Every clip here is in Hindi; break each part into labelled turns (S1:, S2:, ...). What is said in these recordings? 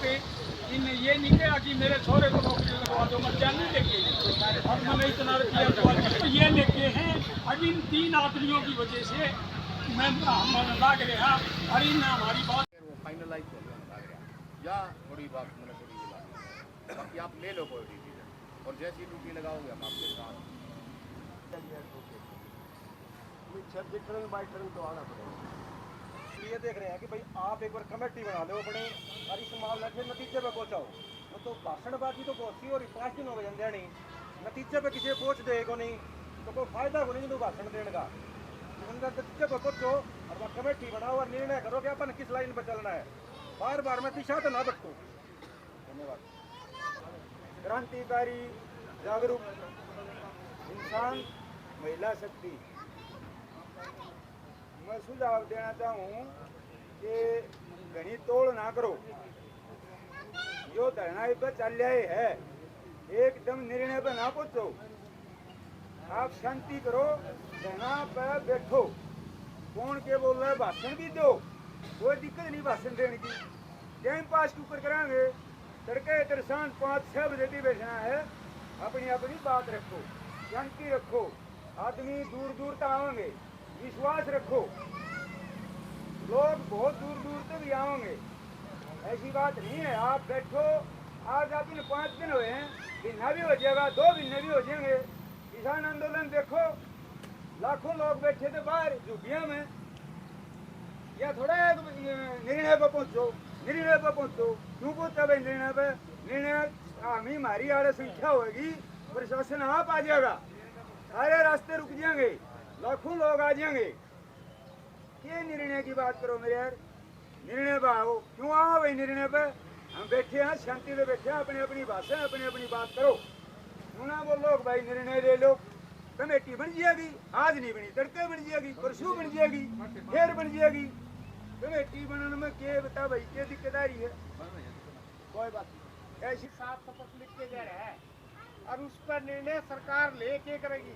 S1: पे इन ये नहीं कहा कि मेरे छोरे को नौकरी लगवा दो, मैं जान नहीं लेके और मैंने इतना रुपया तो ये लेके हैं। अब इन 3 आदमियों की वजह से मैं लाग रहा और इन हमारी बात
S2: फाइनलाइज हो गया या थोड़ी बात मैंने थोड़ी ये बात बाकी आप ले लो कोई डिसीजन और जैसी ड्यूटी लगाओगे हम आपके साथ टर्न बाय टर्न तो आना पड़ेगा।
S3: ये देख रहे हैं कि भाई आप एक बार कमेटी बना लो अपने और इस मामले के नतीजे पे पहुंचाओ। तो भाषणबाजी तो बहुत सी और 5 दिन हो गए जंदे नहीं नतीजे पे किसी पहुंच देगा नहीं तो कोई फायदा को नहीं जो भाषण देने का। नतीजे पे पहुंचो और वह कमेटी बनाओ और निर्णय करो कि अपन किस लाइन पर चलना है। बार बार मैं दिशा तो ना भटको। धन्यवाद। क्रांतिकारी जागरूक इंसान महिला शक्ति मैं सुझाव देना चाहूँ कि घनी तोड़ ना करो। जो धरना पर चल रहा है एकदम निर्णय पर ना पहुँचो। आप शांति करो, धरना पर बैठो। कौन के बोल रहा है भाषण भी दो, कोई दिक्कत नहीं भाषण देने की। टाइम पास के ऊपर कराएंगे तड़के दर्शान 5-6 बजे भी बैठना है। अपनी अपनी बात रखो, शांति रखो। आदमी दूर दूर तक आएंगे, विश्वास रखो। लोग बहुत दूर दूर तक भी आएंगे, ऐसी बात नहीं है। आप बैठो, आज आप इन 5 दिन हुए हैं, महीना भी हो जाएगा, 2 महीने भी हो जाएंगे। किसान आंदोलन देखो, लाखों लोग बैठे थे बाहर झुग्गियों में। या थोड़ा निर्णय पर पहुंचो, निर्णय पर पहुंचो। क्यों पहुंचा भाई निर्णय पर? निर्णय हमी हमारी आड़े संख्या होगी, प्रशासन आप आ जाएगा, सारे रास्ते रुक जाएंगे, लाखों लोग आ जाएंगे। ये निर्णय की बात करो मेरे यार, निर्णय पर आओ। क्यों आओ भाई निर्णय पर? हम बैठे हैं, शांति से बैठे हैं, अपनी अपनी भाषा अपनी अपनी बात करो। क्यों ना बोलो भाई निर्णय ले लो। कमेटी बन जाएगी, आज नहीं बनी तड़के बन जाएगी, परसों बन जाएगी, फिर बन जाएगी। कमेटी बनने में क्या बता भाई क्या दिक्कत आ रही है? कोई बात नहीं, ऐसी
S4: साफ शपथ लिख के दे रहा है और उस पर निर्णय सरकार ले के करेगी।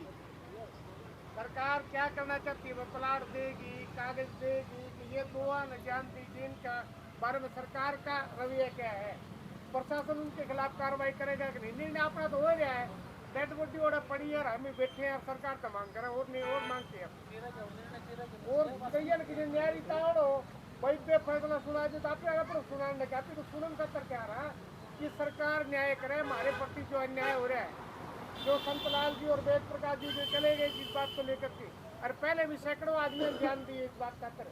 S4: सरकार क्या करना चाहती है? वो प्लाट देगी, कागज देगी कि ये दुआ न जानती जिनका बारे में सरकार का रवैया क्या है। प्रशासन उनके खिलाफ कार्रवाई करेगा कि नहीं? निर्णय अपना तो हो गया है, डेड बॉडी ऑर्डर पड़ी है और हमें बैठे हैं, सरकार का मांग करें और नहीं और मांगते हैं और कैन की न्याय ताड़ो वैद्य फैसला सुना दे तो आप सुनाने लगे। आप तो सुनन का तर क्या रहा कि सरकार न्याय करे। हमारे प्रति जो अन्याय हो रहा है, जो संतलाल जी और वेद प्रकाश जी जो चले गए इस बात को लेकर के, और पहले भी सैकड़ों आदमियों ने ध्यान दिए इस बात का तर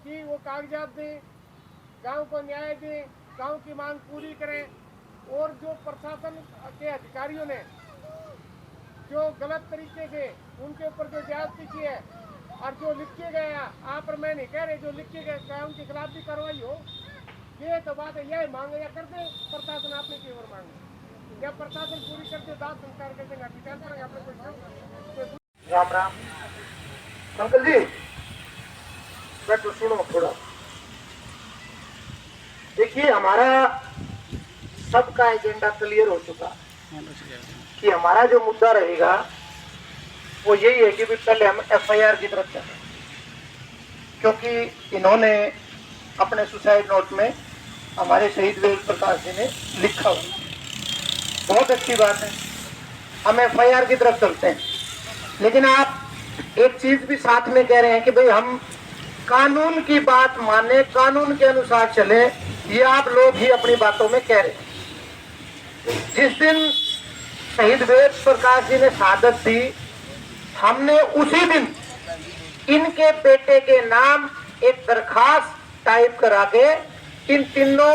S4: कि वो कागजात दें, गांव को न्याय दें, गांव की मांग पूरी करें। और जो प्रशासन के अधिकारियों ने जो गलत तरीके से उनके ऊपर जो ज्यादती की है और जो लिख के गया, आप और मैं नहीं कह रहे, जो लिख के गया उनके खिलाफ भी कार्रवाई हो। ये तो बात है, यह मांग या कर दे प्रशासन आपने की ओर मांग, जब प्रशासन पूरी करके दाद संस्कार कर देंगे विचार करेंगे आपने कोई।
S3: राम राम अंकल जी, बैठो सुनो थोड़ा। देखिए हमारा सबका एजेंडा क्लियर हो चुका कि हमारा जो मुद्दा रहेगा वो यही है कि पहले हम एफआईआर की तरफ चलें, क्योंकि इन्होंने अपने सुसाइड नोट में हमारे शहीद वेद प्रकाश जी ने लिखा हुआ। बहुत अच्छी बात है, हम एफआईआर की तरफ चलते हैं। लेकिन आप एक चीज भी साथ में कह रहे हैं कि भाई हम कानून की बात माने, कानून के अनुसार चले। ये आप लोग ही अपनी बातों में कह रहे हैं। जिस दिन शहीद वेद प्रकाश जी ने शहादत दी, हमने उसी दिन इनके बेटे के नाम एक दरखास्त टाइप करा के इन तीनों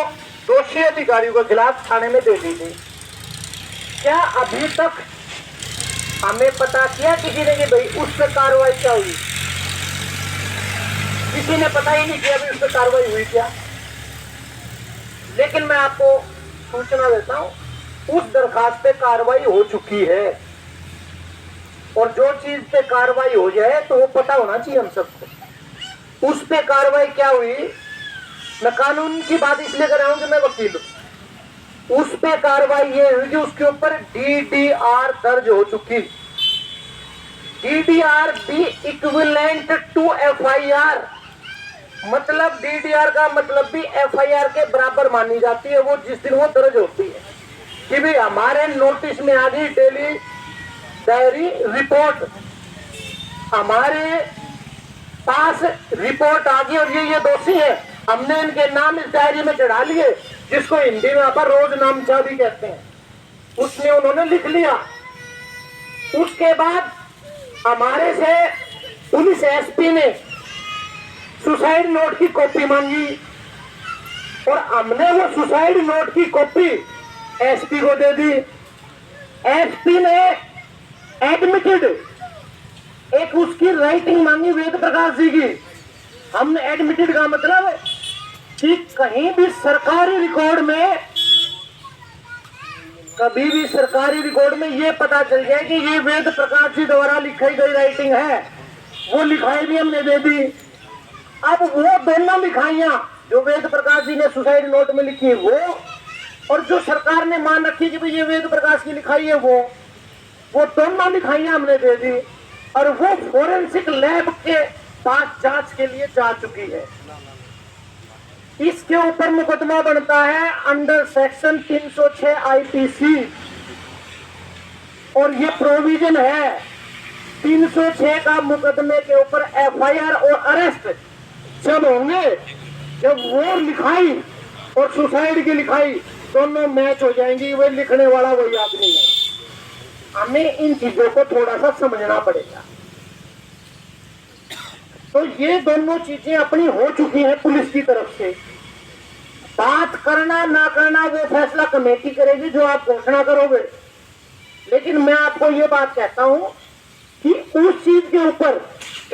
S3: दोषी अधिकारियों के खिलाफ थाने में दे दी थी। क्या अभी तक हमें पता किया किसी ने कि भाई उस पर कार्रवाई क्या हुई? किसी ने पता ही नहीं किया भी उस पर कार्रवाई हुई क्या। लेकिन मैं आपको सूचना देता हूं, उस दरखास्त पे कार्रवाई हो चुकी है और जो चीज पे कार्रवाई हो जाए तो वो पता होना चाहिए हम सबको। उस पे कार्रवाई क्या हुई? मैं कानून की बात इसलिए कर रहा हूं कि मैं वकील हूं। उस पे कार्रवाई ये हुई कि उसके ऊपर DDR दर्ज हो चुकी। DDR be equivalent to FIR।
S5: मतलब डीडीआर का मतलब भी एफआईआर के बराबर मानी जाती है वो जिस दिन वो दर्ज होती है कि भी हमारे नोटिस में आ गई डेली डायरी रिपोर्ट, हमारे पास रिपोर्ट आ गई और ये दोषी है, हमने इनके नाम इस डायरी में चढ़ा लिए, जिसको हिंदी में आप रोज नामचा भी कहते हैं, उसने उन्होंने लिख लिया। उसके बाद हमारे से पुलिस एसपी ने सुसाइड नोट की कॉपी मांगी और हमने वो सुसाइड नोट की कॉपी एसपी को दे दी। एसपी ने एडमिटेड एक उसकी राइटिंग मांगी वेद प्रकाश जी की। हमने एडमिटेड का मतलब कि कहीं भी सरकारी रिकॉर्ड में, कभी भी सरकारी रिकॉर्ड में ये पता चल जाए कि ये वेद प्रकाश जी द्वारा लिखाई गई राइटिंग है, वो लिखाई भी हमने दे दी। अब वो दोनों लिखाइयां जो वेद प्रकाश जी ने सुसाइड नोट में लिखी है वो, और जो सरकार ने मान रखी कि भाई ये वेद प्रकाश की लिखाई है वो दोनों लिखाइयां हमने दे दी और वो फोरेंसिक लैब के पास जांच के लिए जा चुकी है। इसके ऊपर मुकदमा बनता है अंडर सेक्शन 306 आईपीसी और ये प्रोविजन है 306 का मुकदमे के ऊपर एफआईआर और अरेस्ट जब होंगे जब वो लिखाई और सुसाइड की लिखाई दोनों मैच हो जाएंगी, वो लिखने वाला वही आदमी है। हमें इन चीजों को थोड़ा सा समझना पड़ेगा। तो ये दोनों चीजें अपनी हो चुकी हैं पुलिस की तरफ से। बात करना ना करना वो फैसला कमेटी करेगी जो आप घोषणा करोगे, लेकिन मैं आपको ये बात कहता हूं कि उस चीज के ऊपर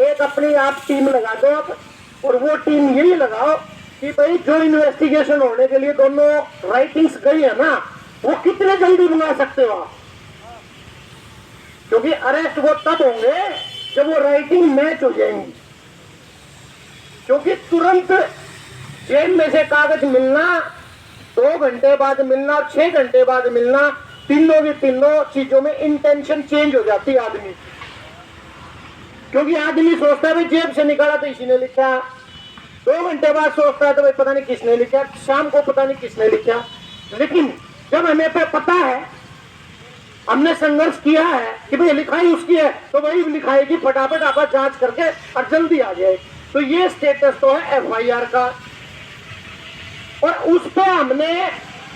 S5: एक अपनी आप टीम लगा दो आप, और वो टीम यही लगाओ कि भाई जो इन्वेस्टिगेशन होने के लिए दोनों राइटिंग्स गई है ना, वो कितने जल्दी मंगा सकते हो आप, क्योंकि अरेस्ट वो तब होंगे जब वो राइटिंग मैच हो जाएंगी। क्योंकि तुरंत जेल में से कागज मिलना, 2 घंटे बाद मिलना और 6 घंटे बाद मिलना, तीनों की तीनों चीजों में इंटेंशन चेंज हो जाती है आदमी, क्योंकि आदमी सोचता है भाई जेब से निकाला तो इसी ने लिखा, 2 घंटे बाद सोचता है तो भाई पता नहीं किसने लिखा, शाम को पता नहीं किसने लिखा। लेकिन जब हमें पे पता है, हमने संघर्ष किया है कि भाई लिखाई उसकी है, तो वही लिखाई की फटाफट आप जांच करके और जल्दी आ जाए। तो ये स्टेटस तो है एफआईआर का, और उस पर हमने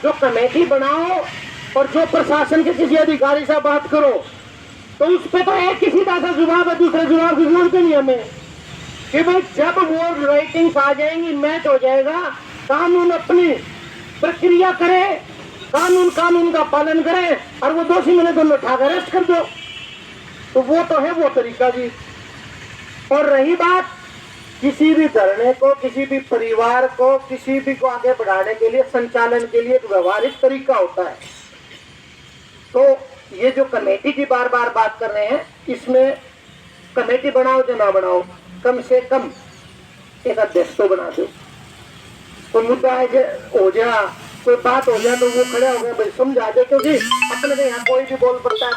S5: जो कमेटी बनाओ और जो प्रशासन के किसी अधिकारी से बात करो, तो उस पर तो एक किसी का जवाब है, दूसरे जवाब की जरूरत नहीं हमें कि भाई जब वो राइटिंग्स आ जाएंगी मैच हो जाएगा, कानून अपनी प्रक्रिया करे, कानून का पालन करे और वो दोषी मैंने दोनों उठाकर अरेस्ट कर दो। तो वो तो है वो तरीका जी। और रही बात किसी भी धरने को, किसी भी परिवार को, किसी भी को आगे बढ़ाने के लिए, संचालन के लिए एक व्यवहारिक तरीका होता है। तो ये जो कमेटी की बार बार बात कर रहे हैं, इसमें कमेटी बनाओ जो ना बनाओ, कम से कम एक अध्यक्ष तो बना दो। कोई मुद्दा है कि हो जा, कोई बात हो जाए तो वो खड़े हो गए भाई समझा दे, क्योंकि अपने के यहाँ कोई भी बोल पड़ता है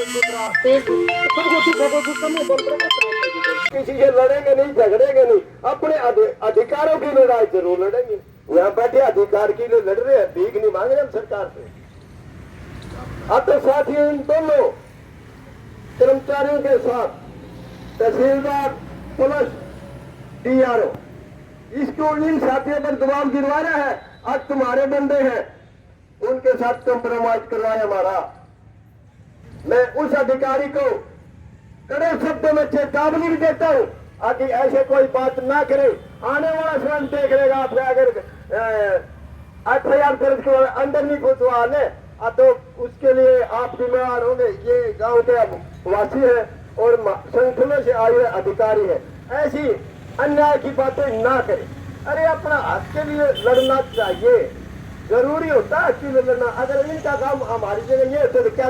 S5: एक दूसरा तेज
S3: किसी से लड़ेंगे नहीं, झगड़ेंगे नहीं, अपने अधिकारों की लड़ाई जरूर लड़ेंगे। यहाँ बैठे अधिकार के लिए लड़ रहे हैं, भीख नहीं मांग रहे हम सरकार से। अब तो साथियों इन दोनों कर्मचारियों के साथ तहसीलदार पुलिस डीआरओ इसको इन साथियों पर दबाव गिरवा रहा है। आज तुम्हारे बंदे हैं, उनके साथ कंप्रोमाइज कर रहा है हमारा। मैं उस अधिकारी को कड़े शब्दों में चेतावनी भी देता हूं, आगे ऐसे कोई बात ना करे। आने वाला स्वयं देख लेगा आपका, अगर एफआईआर दर्ज के अंदर नहीं घुसवाने तो उसके लिए आप जिम्मेदार होंगे। ये गांव के वासी है और संगठनों से आए हुए अधिकारी है, ऐसी अन्याय की बातें ना करें। अरे अपना हक के लिए लड़ना चाहिए, जरूरी होता है हक के लिए लड़ना। अगर इनका काम हमारी जगह ये तो क्या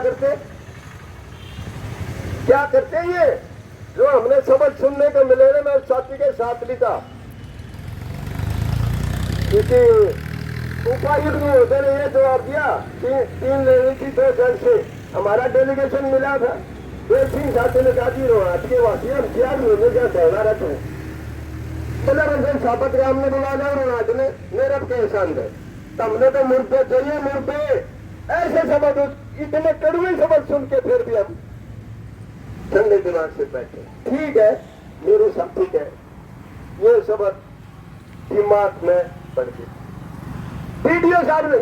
S3: करते ये जो हमने सबक सुनने को मिले ना, मैं उस साथी के साथ भी था, किसी उपायुक्त महोदय ने ये जवाब दिया, तीन लेनी थी 2 जज से हमारा डेलीगेशन मिला था। देव सिंह साथी ने कहा कि रोहतास के वासी हम 4 महीने का धरना रहते हैं,
S5: मतलब सापत के हमने बुला जाओ अरुणाचल ने मेरे के संग हमने तो मुर्दे चाहिए मुर्दे ऐसे शब्द इतने कड़वे शब्द सुन के फिर भी हम ठंडे दिमाग से बैठे। ठीक है मेरे सब ठीक है, ये शब्द दिमाग में पड़ गई। वीडियो साहब ने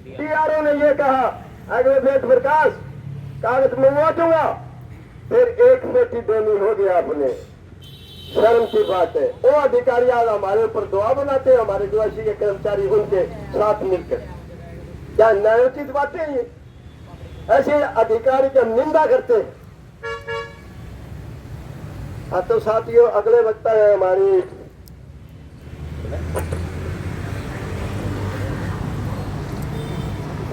S5: टीआरओ ने ये कहा अगले वेद प्रकाश कागज मंगवा दूंगा, फिर एक पेटी देनी होगी आपने, शर्म की बात है। वो अधिकारी आज हमारे ऊपर दुआ बनाते हैं, हमारे डीओसी के कर्मचारी उनके साथ मिलकर, क्या न्यायोचित बातें हैं ये? ऐसे अधिकारी की हम निंदा करते हैं। हाँ तो साथियों अगले वक्ता है हमारी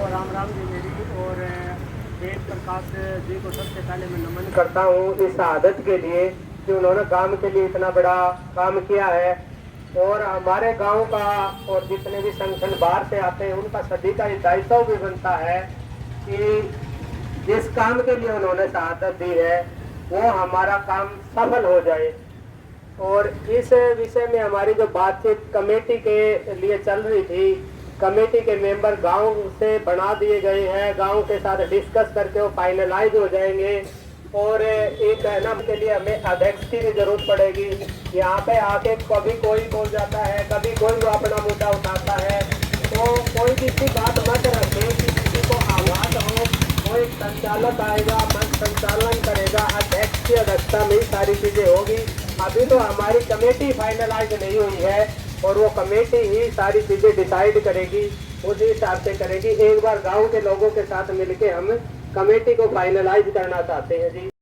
S4: राम राम जी मेरी, और वेद प्रकाश जी को सबसे पहले मैं नमन
S5: करता हूँ इस शहादत के लिए कि उन्होंने गांव के लिए इतना बड़ा काम किया है। और हमारे गांव का और जितने भी संगठन बाहर से आते हैं उनका सभी का ये दायित्व भी बनता है कि जिस काम के लिए उन्होंने शहादत दी है वो हमारा काम सफल हो जाए। और इस विषय में हमारी जो बातचीत कमेटी के लिए चल रही थी, कमेटी के मेंबर गांव से बना दिए गए हैं, गांव के साथ डिस्कस करके वो फाइनलाइज हो जाएंगे। और एक है ना के लिए हमें अध्यक्ष की भी जरूरत पड़ेगी। यहाँ पे आके कभी कोई बोल जाता है, कभी कोई अपना मुद्दा उठाता है, तो कोई किसी बात मत रखे कि किसी को आवाज हो। कोई संचालक आएगा, मंच संचालन करेगा, अध्यक्ष की अध्यक्षता में ही सारी चीजें होगी। अभी तो हमारी कमेटी फाइनलाइज नहीं हुई है और वो कमेटी ही सारी चीजें डिसाइड करेगी, उसी हिसाब से करेगी। एक बार गांव के लोगों के साथ मिलके हम कमेटी को फाइनलाइज करना चाहते हैं जी।